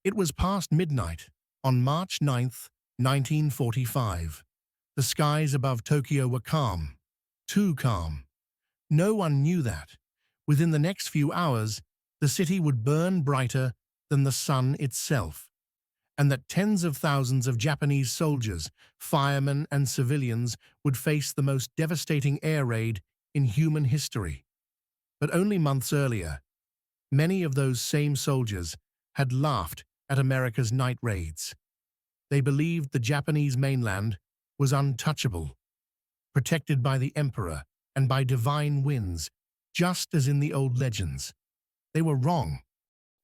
It was past midnight on March 9th, 1945. The skies above Tokyo were calm, too calm. No one knew that, within the next few hours, the city would burn brighter than the sun itself, and that tens of thousands of Japanese soldiers, firemen and civilians would face the most devastating air raid in human history. But only months earlier, many of those same soldiers had laughed at America's night raids. They believed the Japanese mainland was untouchable, protected by the emperor and by divine winds, just as in the old legends. They were wrong.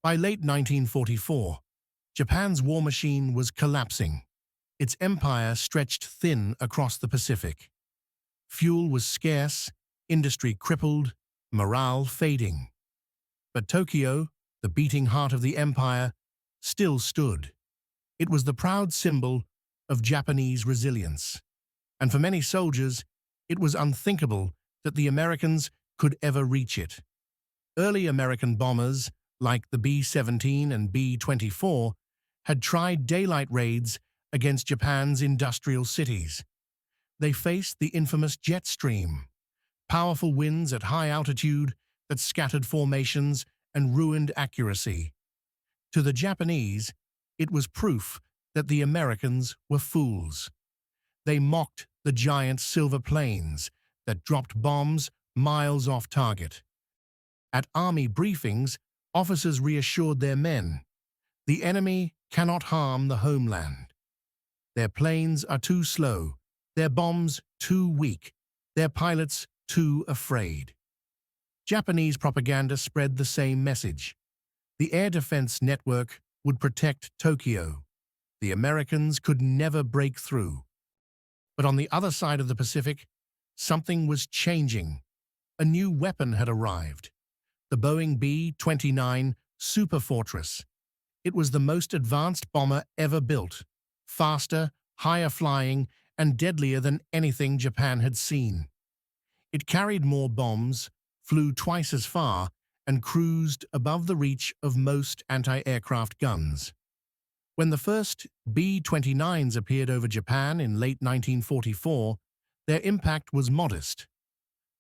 By late 1944, Japan's war machine was collapsing. Its empire stretched thin across the Pacific. Fuel was scarce, industry crippled, morale fading. But Tokyo, the beating heart of the empire, still stood. It was the proud symbol of Japanese resilience. And for many soldiers, it was unthinkable that the Americans could ever reach it. Early American bombers, like the B-17 and B-24, had tried daylight raids against Japan's industrial cities. They faced the infamous jet stream, powerful winds at high altitude that scattered formations and ruined accuracy. To the Japanese, it was proof that the Americans were fools. They mocked the giant silver planes that dropped bombs miles off target. At army briefings, officers reassured their men, "The enemy cannot harm the homeland. Their planes are too slow, their bombs too weak, their pilots too afraid." Japanese propaganda spread the same message. The air defense network would protect Tokyo. The Americans could never break through. But on the other side of the Pacific, something was changing. A new weapon had arrived. The Boeing B-29 Superfortress. It was the most advanced bomber ever built, faster, higher flying, and deadlier than anything Japan had seen. It carried more bombs, flew twice as far, and cruised above the reach of most anti-aircraft guns. When the first B-29s appeared over Japan in late 1944, their impact was modest.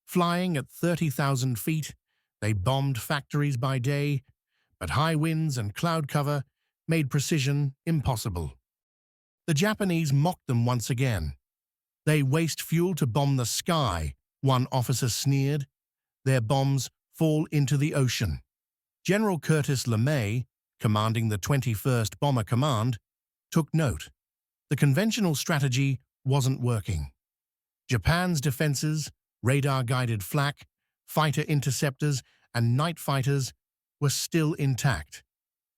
Flying at 30,000 feet, they bombed factories by day, but high winds and cloud cover made precision impossible. The Japanese mocked them once again. "They waste fuel to bomb the sky," one officer sneered. "Their bombs fall into the ocean." General Curtis LeMay, commanding the 21st Bomber Command, took note. The conventional strategy wasn't working. Japan's defenses, radar-guided flak, fighter interceptors, and night fighters were still intact.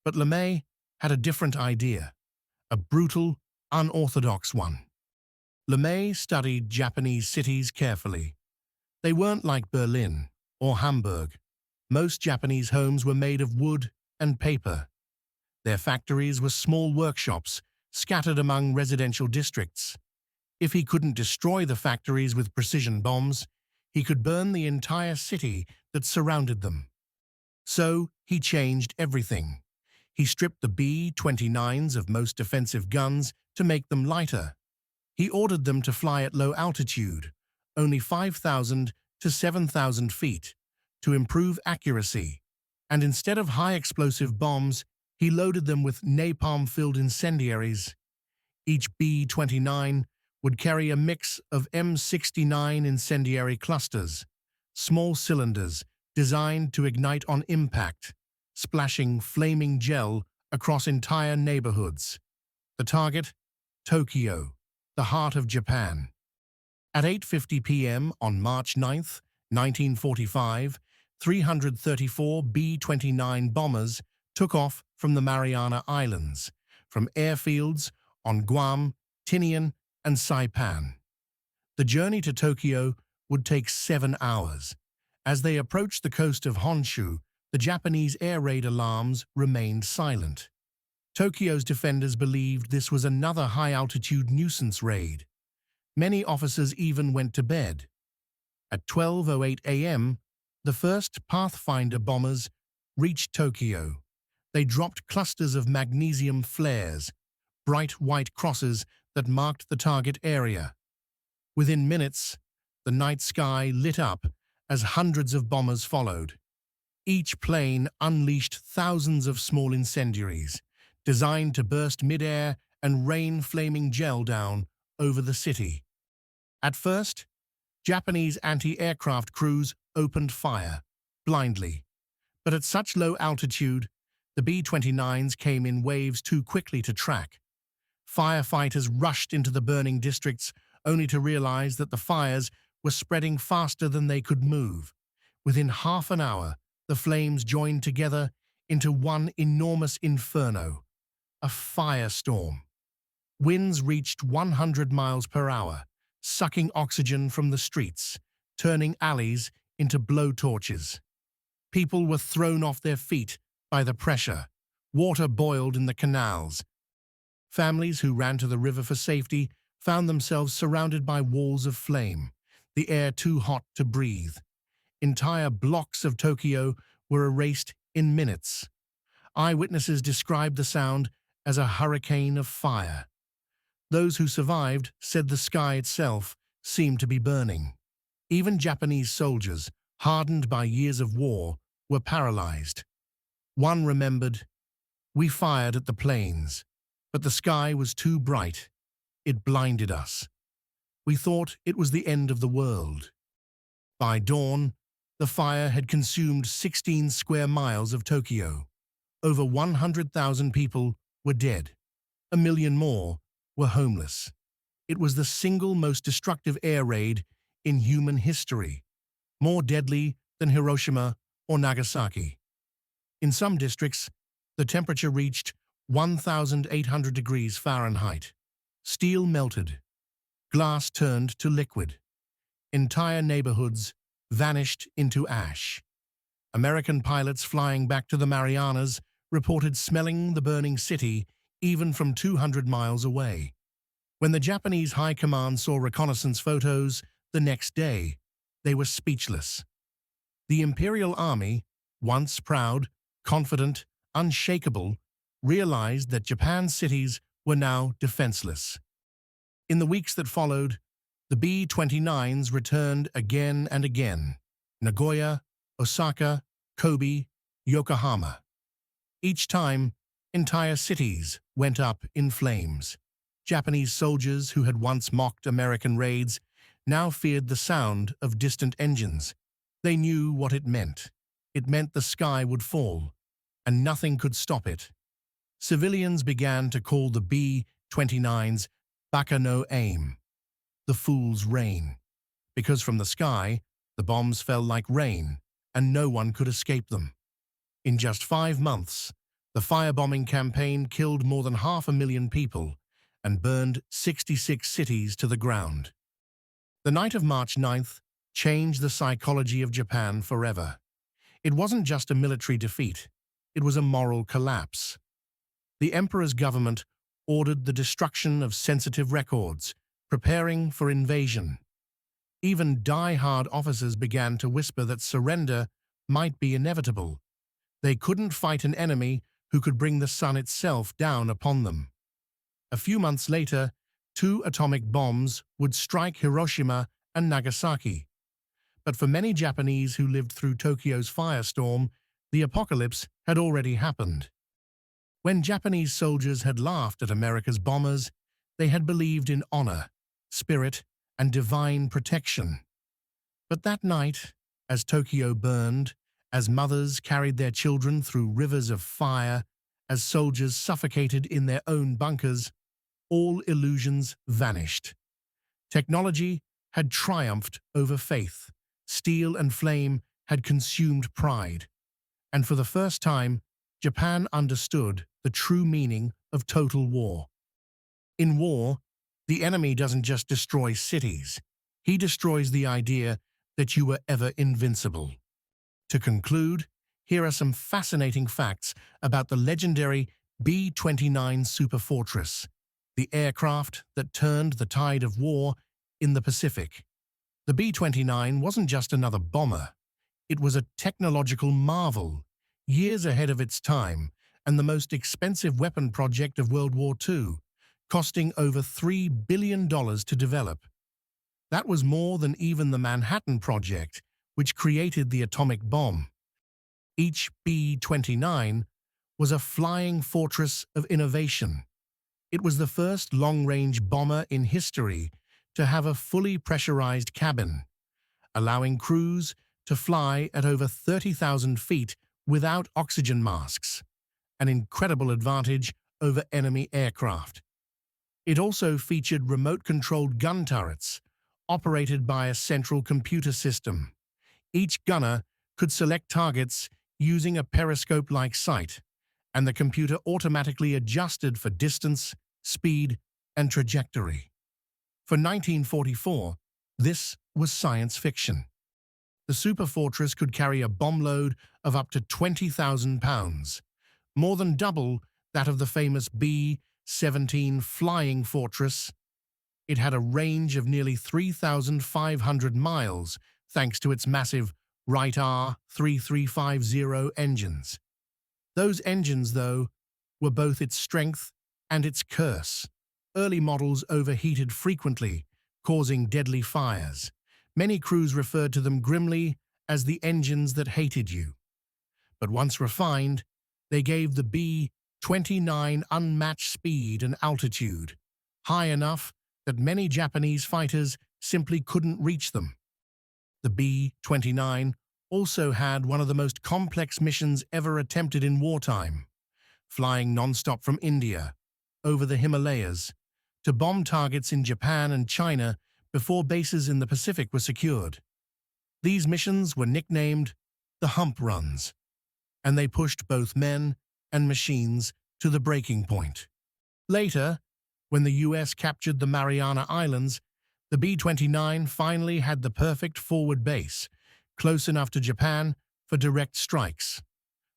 But LeMay had a different idea, a brutal, unorthodox one. LeMay studied Japanese cities carefully. They weren't like Berlin or Hamburg. Most Japanese homes were made of wood and paper. Their factories were small workshops scattered among residential districts. If he couldn't destroy the factories with precision bombs, he could burn the entire city that surrounded them. So he changed everything. He stripped the B-29s of most defensive guns to make them lighter. He ordered them to fly at low altitude, only 5,000 to 7,000 feet, to improve accuracy. And instead of high-explosive bombs, he loaded them with napalm-filled incendiaries. Each B-29 would carry a mix of M69 incendiary clusters, small cylinders designed to ignite on impact, splashing flaming gel across entire neighborhoods. The target? Tokyo, the heart of Japan. At 8:50 p.m. on March 9th, 1945, 334 B-29 bombers took off from the Mariana Islands, from airfields on Guam, Tinian, and Saipan. The journey to Tokyo would take 7 hours. As they approached the coast of Honshu, the Japanese air raid alarms remained silent. Tokyo's defenders believed this was another high-altitude nuisance raid. Many officers even went to bed. At 12:08 a.m., the first Pathfinder bombers reached Tokyo. They dropped clusters of magnesium flares, bright white crosses that marked the target area. Within minutes, the night sky lit up as hundreds of bombers followed. Each plane unleashed thousands of small incendiaries, designed to burst mid-air and rain flaming gel down over the city. At first, Japanese anti-aircraft crews opened fire, blindly. But at such low altitude, the B-29s came in waves too quickly to track. Firefighters rushed into the burning districts only to realize that the fires were spreading faster than they could move. Within half an hour, the flames joined together into one enormous inferno, a firestorm. Winds reached 100 miles per hour, sucking oxygen from the streets, turning alleys into blowtorches. People were thrown off their feet by the pressure. Water boiled in the canals. Families who ran to the river for safety found themselves surrounded by walls of flame, the air too hot to breathe. Entire blocks of Tokyo were erased in minutes. Eyewitnesses described the sound as a hurricane of fire. Those who survived said the sky itself seemed to be burning. Even Japanese soldiers, hardened by years of war, were paralyzed. One remembered, "We fired at the planes, but the sky was too bright. It blinded us. We thought it was the end of the world." By dawn, the fire had consumed 16 square miles of Tokyo. Over 100,000 people were dead. 1 million more were homeless. It was the single most destructive air raid in human history, more deadly than Hiroshima or Nagasaki. In some districts, the temperature reached 1,800 degrees Fahrenheit. Steel melted. Glass turned to liquid. Entire neighborhoods vanished into ash. American pilots flying back to the Marianas reported smelling the burning city even from 200 miles away. When the Japanese High Command saw reconnaissance photos the next day, they were speechless. The Imperial Army, once proud, confident, unshakable, realized that Japan's cities were now defenseless. In the weeks that followed, the B-29s returned again and again: Nagoya, Osaka, Kobe, Yokohama. Each time, entire cities went up in flames. Japanese soldiers who had once mocked American raids now feared the sound of distant engines. They knew what it meant. It meant the sky would fall, and nothing could stop it. Civilians began to call the B-29s Baka no Aim, the fool's rain, because from the sky, the bombs fell like rain, and no one could escape them. In just 5 months, the firebombing campaign killed more than 500,000 people and burned 66 cities to the ground. The night of March 9th changed the psychology of Japan forever. It wasn't just a military defeat, it was a moral collapse. The emperor's government ordered the destruction of sensitive records, preparing for invasion. Even die-hard officers began to whisper that surrender might be inevitable. They couldn't fight an enemy who could bring the sun itself down upon them. A few months later, 2 atomic bombs would strike Hiroshima and Nagasaki. But for many Japanese who lived through Tokyo's firestorm, the apocalypse had already happened. When Japanese soldiers had laughed at America's bombers, they had believed in honor, spirit, and divine protection. But that night, as Tokyo burned, as mothers carried their children through rivers of fire, as soldiers suffocated in their own bunkers, all illusions vanished. Technology had triumphed over faith. Steel and flame had consumed pride. And for the first time, Japan understood the true meaning of total war. In war, the enemy doesn't just destroy cities. He destroys the idea that you were ever invincible. To conclude, here are some fascinating facts about the legendary B-29 Superfortress, the aircraft that turned the tide of war in the Pacific. The B-29 wasn't just another bomber. It was a technological marvel, years ahead of its time, and the most expensive weapon project of World War II, costing over $3 billion to develop. That was more than even the Manhattan Project, which created the atomic bomb. Each B-29 was a flying fortress of innovation. It was the first long-range bomber in history to have a fully pressurized cabin, allowing crews to fly at over 30,000 feet without oxygen masks, an incredible advantage over enemy aircraft. It also featured remote-controlled gun turrets, operated by a central computer system. Each gunner could select targets using a periscope-like sight, and the computer automatically adjusted for distance, speed, and trajectory. For 1944, this was science fiction. The Superfortress could carry a bomb load of up to 20,000 pounds, more than double that of the famous B-17 Flying Fortress. It had a range of nearly 3,500 miles thanks to its massive Wright R3350 engines. Those engines, though, were both its strength and its curse. Early models overheated frequently, causing deadly fires. Many crews referred to them grimly as the engines that hated you. But once refined, they gave the B-29 unmatched speed and altitude, high enough that many Japanese fighters simply couldn't reach them. The B-29 also had one of the most complex missions ever attempted in wartime, flying non-stop from India, over the Himalayas, to bomb targets in Japan and China before bases in the Pacific were secured. These missions were nicknamed the Hump Runs, and they pushed both men and machines to the breaking point. Later, when the US captured the Mariana Islands, the B-29 finally had the perfect forward base, close enough to Japan for direct strikes.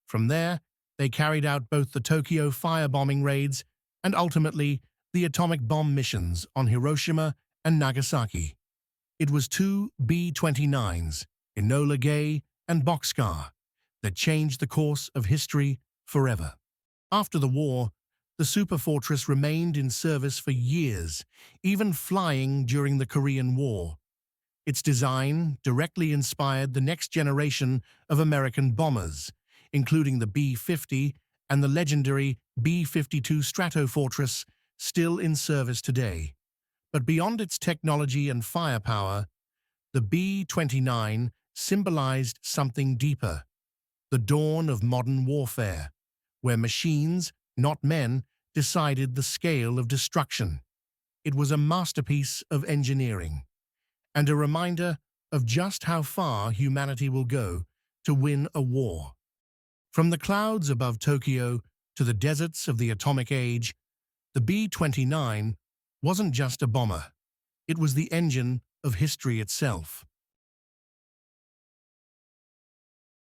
From there, they carried out both the Tokyo firebombing raids and ultimately the atomic bomb missions on Hiroshima and Nagasaki. It was two B-29s, Enola Gay and Boxcar, that changed the course of history forever. After the war, the Superfortress remained in service for years, even flying during the Korean War. Its design directly inspired the next generation of American bombers, including the B-50 and the legendary B-52 Stratofortress, still in service today. But beyond its technology and firepower, the B-29 symbolized something deeper: the dawn of modern warfare, where machines, not men, decided the scale of destruction. It was a masterpiece of engineering, and a reminder of just how far humanity will go to win a war. From the clouds above Tokyo to the deserts of the atomic age, the B-29 wasn't just a bomber. It was the engine of history itself.